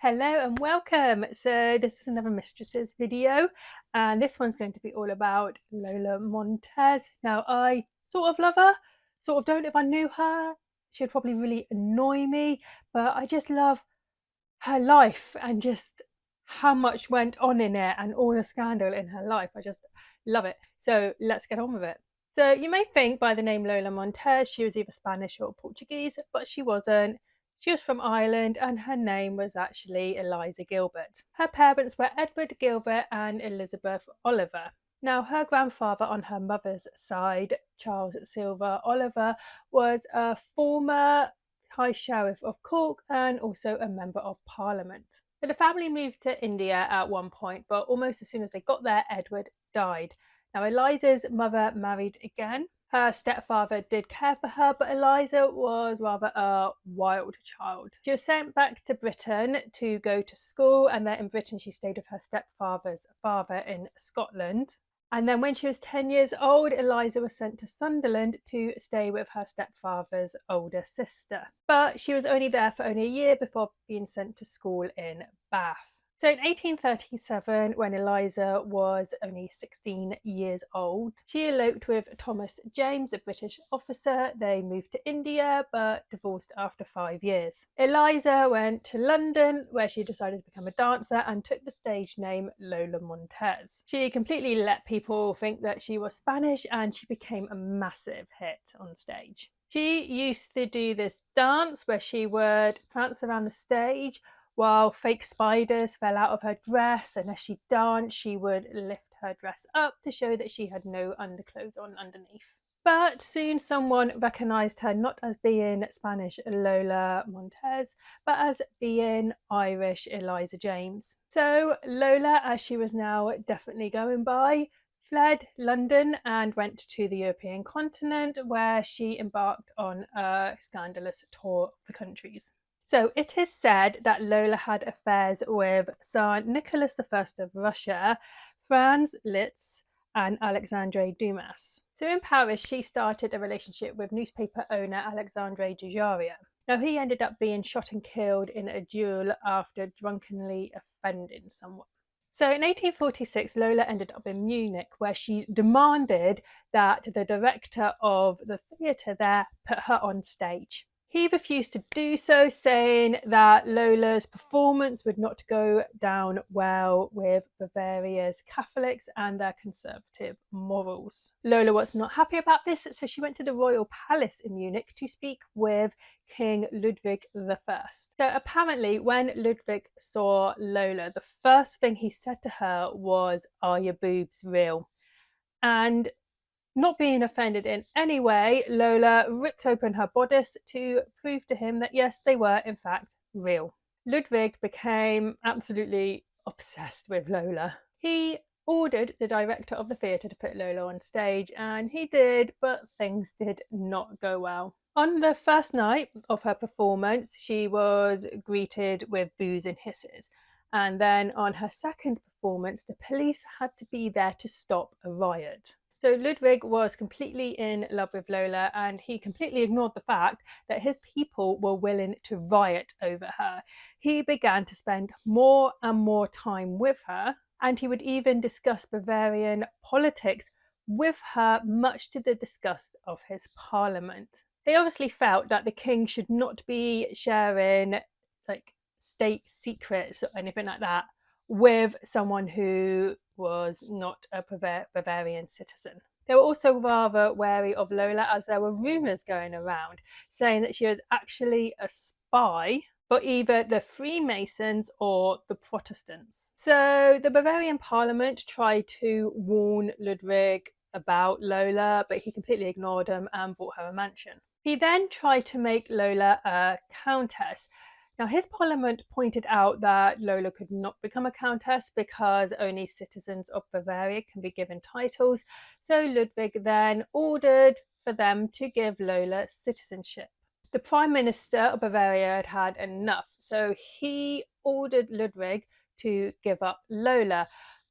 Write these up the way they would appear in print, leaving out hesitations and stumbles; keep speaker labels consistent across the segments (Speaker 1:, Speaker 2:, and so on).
Speaker 1: Hello and welcome. So this is another mistresses video, and this one's going to be all about Lola Montez. Now I sort of love her, sort of don't. If I knew her, she'd probably really annoy me, but I just love her life and just how much went on in it and all the scandal in her life. I just love it. So let's get on with it. So you may think by the name Lola Montez she was either Spanish or Portuguese, but she wasn't. She was from Ireland and her name was actually Eliza Gilbert. Her parents were Edward Gilbert and Elizabeth Oliver. Now, her grandfather on her mother's side, Charles Silver Oliver, was a former High Sheriff of Cork and also a Member of Parliament. So the family moved to India at one point, but almost as soon as they got there, Edward died. Now, Eliza's mother married again. Her stepfather did care for her, but Eliza was rather a wild child. She was sent back to Britain to go to school, and then in Britain she stayed with her stepfather's father in Scotland. And then when she was 10 years old, Eliza was sent to Sunderland to stay with her stepfather's older sister. But she was only there for only a year before being sent to school in Bath. So in 1837, when Eliza was only 16 years old, she eloped with Thomas James, a British officer. They moved to India, but divorced after 5 years. Eliza went to London, where she decided to become a dancer and took the stage name Lola Montez. She completely let people think that she was Spanish, and she became a massive hit on stage. She used to do this dance where she would prance around the stage while fake spiders fell out of her dress, and as she danced she would lift her dress up to show that she had no underclothes on underneath. But soon someone recognised her not as being Spanish Lola Montez, but as being Irish Eliza James. So Lola, as she was now definitely going by, fled London and went to the European continent, where she embarked on a scandalous tour of the countries. So it is said that Lola had affairs with Tsar Nicholas I of Russia, Franz Liszt, and Alexandre Dumas. So in Paris, she started a relationship with newspaper owner Alexandre Dujaria. Now, he ended up being shot and killed in a duel after drunkenly offending someone. So in 1846, Lola ended up in Munich, where she demanded that the director of the theatre there put her on stage. He refused to do so, saying that Lola's performance would not go down well with Bavaria's Catholics and their conservative morals. Lola was not happy about this, so she went to the royal palace in Munich to speak with King Ludwig I. So apparently when Ludwig saw Lola, the first thing he said to her was, "Are your boobs real?" And not being offended in any way, Lola ripped open her bodice to prove to him that yes, they were in fact real. Ludwig became absolutely obsessed with Lola. He ordered the director of the theatre to put Lola on stage, and he did, but things did not go well. On the first night of her performance, she was greeted with boos and hisses. And then on her second performance, the police had to be there to stop a riot. So Ludwig was completely in love with Lola, and he completely ignored the fact that his people were willing to riot over her. He began to spend more and more time with her, and he would even discuss Bavarian politics with her, much to the disgust of his parliament. They obviously felt that the king should not be sharing state secrets or anything like that with someone who was not a Bavarian citizen. They were also rather wary of Lola, as there were rumours going around saying that she was actually a spy for either the Freemasons or the Protestants. So the Bavarian Parliament tried to warn Ludwig about Lola, but he completely ignored them and bought her a mansion. He then tried to make Lola a countess. Now, his parliament pointed out that Lola could not become a countess because only citizens of Bavaria can be given titles. So Ludwig then ordered for them to give Lola citizenship. The Prime Minister of Bavaria had had enough, so he ordered Ludwig to give up Lola,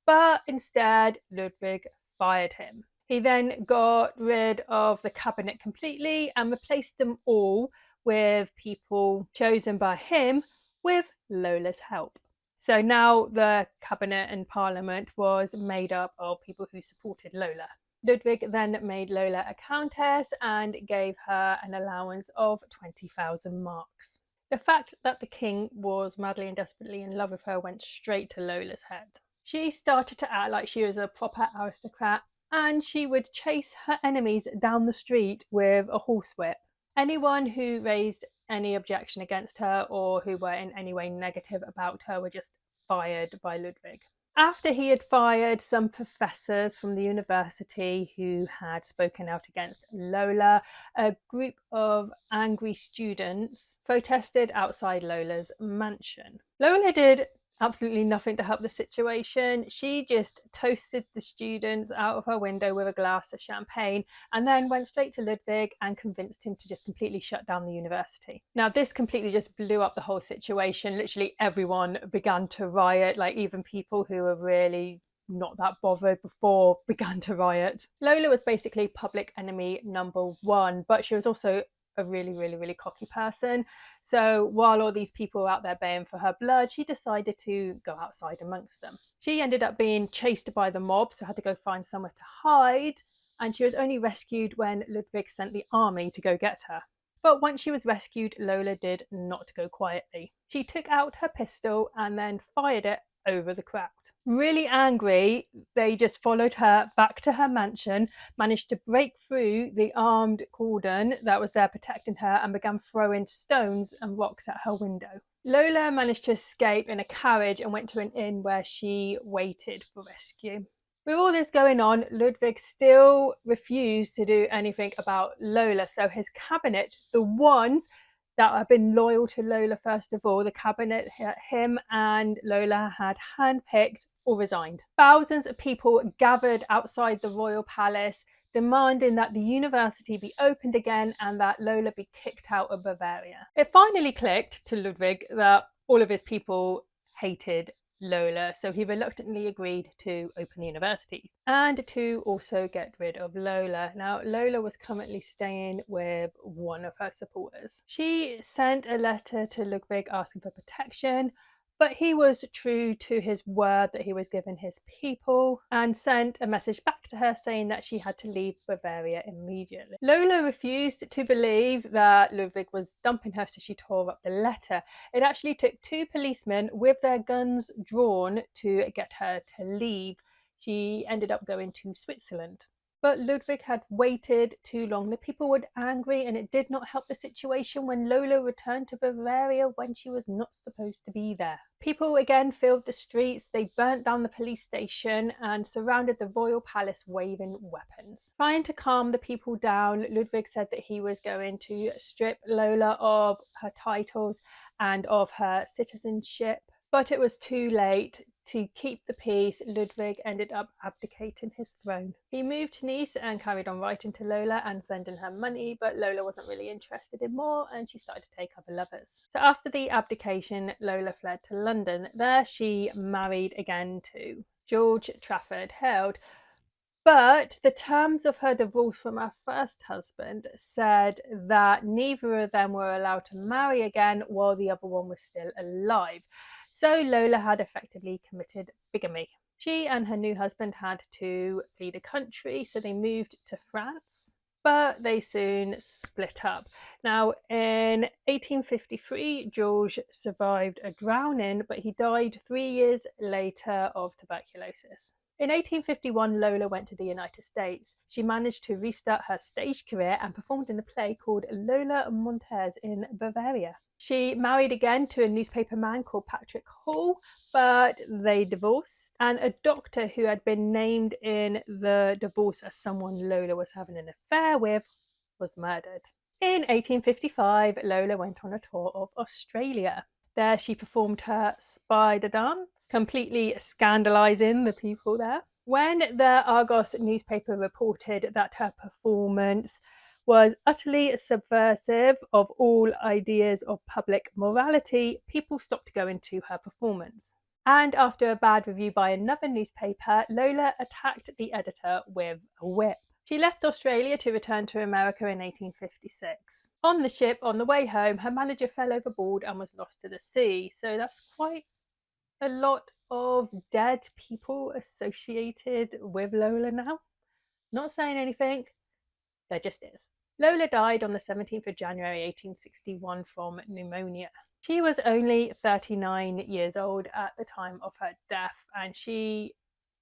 Speaker 1: but instead Ludwig fired him. He then got rid of the cabinet completely and replaced them all with people chosen by him with Lola's help. So now the cabinet and parliament was made up of people who supported Lola. Ludwig then made Lola a countess and gave her an allowance of 20,000 marks. The fact that the king was madly and desperately in love with her went straight to Lola's head. She started to act like she was a proper aristocrat, and she would chase her enemies down the street with a horsewhip. Anyone who raised any objection against her or who were in any way negative about her were just fired by Ludwig. After he had fired some professors from the university who had spoken out against Lola, a group of angry students protested outside Lola's mansion. Lola did absolutely nothing to help the situation. She just toasted the students out of her window with a glass of champagne and then went straight to Ludwig and convinced him to just completely shut down the university. Now, this completely just blew up the whole situation. Literally everyone began to riot, like even people who were really not that bothered before began to riot. Lola was basically public enemy number one, but she was also a really cocky person. So while all these people were out there baying for her blood, she decided to go outside amongst them. She ended up being chased by the mob, so had to go find somewhere to hide, and she was only rescued when Ludwig sent the army to go get her. But once she was rescued, Lola did not go quietly. She took out her pistol and then fired it over the crowd. Really angry, they just followed her back to her mansion, managed to break through the armed cordon that was there protecting her, and began throwing stones and rocks at her window. Lola managed to escape in a carriage and went to an inn where she waited for rescue. With all this going on, Ludwig still refused to do anything about Lola, so his cabinet, the ones that had been loyal to Lola first of all, the cabinet him and Lola had handpicked or resigned. Thousands of people gathered outside the royal palace, demanding that the university be opened again and that Lola be kicked out of Bavaria. It finally clicked to Ludwig that all of his people hated Lola, so he reluctantly agreed to open the universities and to also get rid of Lola. Now, Lola was currently staying with one of her supporters. She sent a letter to Ludwig asking for protection, but he was true to his word that he was giving his people and sent a message back to her saying that she had to leave Bavaria immediately. Lola refused to believe that Ludwig was dumping her, so she tore up the letter. It actually took 2 policemen with their guns drawn to get her to leave. She ended up going to Switzerland. But Ludwig had waited too long. The people were angry, and it did not help the situation when Lola returned to Bavaria when she was not supposed to be there. People again filled the streets, they burnt down the police station and surrounded the royal palace waving weapons. Trying to calm the people down, Ludwig said that he was going to strip Lola of her titles and of her citizenship. But it was too late. To keep the peace, Ludwig ended up abdicating his throne. He moved to Nice and carried on writing to Lola and sending her money, but Lola wasn't really interested in more and she started to take other lovers. So after the abdication, Lola fled to London. There she married again to George Trafford Held. But the terms of her divorce from her first husband said that neither of them were allowed to marry again while the other one was still alive. So Lola had effectively committed bigamy. She and her new husband had to flee the country, so they moved to France, but they soon split up. Now, in 1853, George survived a drowning, but he died 3 years later of tuberculosis. In 1851, Lola went to the United States. She managed to restart her stage career and performed in a play called Lola Montez in Bavaria. She married again to a newspaper man called Patrick Hall, but they divorced, and a doctor who had been named in the divorce as someone Lola was having an affair with was murdered. In 1855, Lola went on a tour of Australia. There she performed her spider dance, completely scandalising the people there. When the Argos newspaper reported that her performance was utterly subversive of all ideas of public morality, people stopped going to her performance. And after a bad review by another newspaper, Lola attacked the editor with a whip. She left Australia to return to America in 1856. On the ship, on the way home, her manager fell overboard and was lost to the sea. So that's quite a lot of dead people associated with Lola now. Not saying anything, there just is. Lola died on the 17th of January 1861 from pneumonia. She was only 39 years old at the time of her death, and she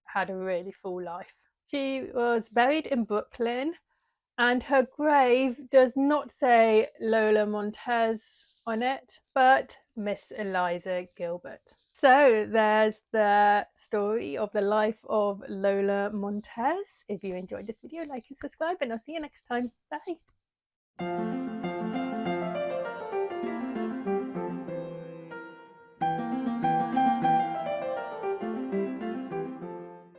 Speaker 1: had a really full life. She was buried in Brooklyn, and her grave does not say Lola Montez on it, but Miss Eliza Gilbert. So there's the story of the life of Lola Montez. If you enjoyed this video, like and subscribe, and I'll see you next time. Bye.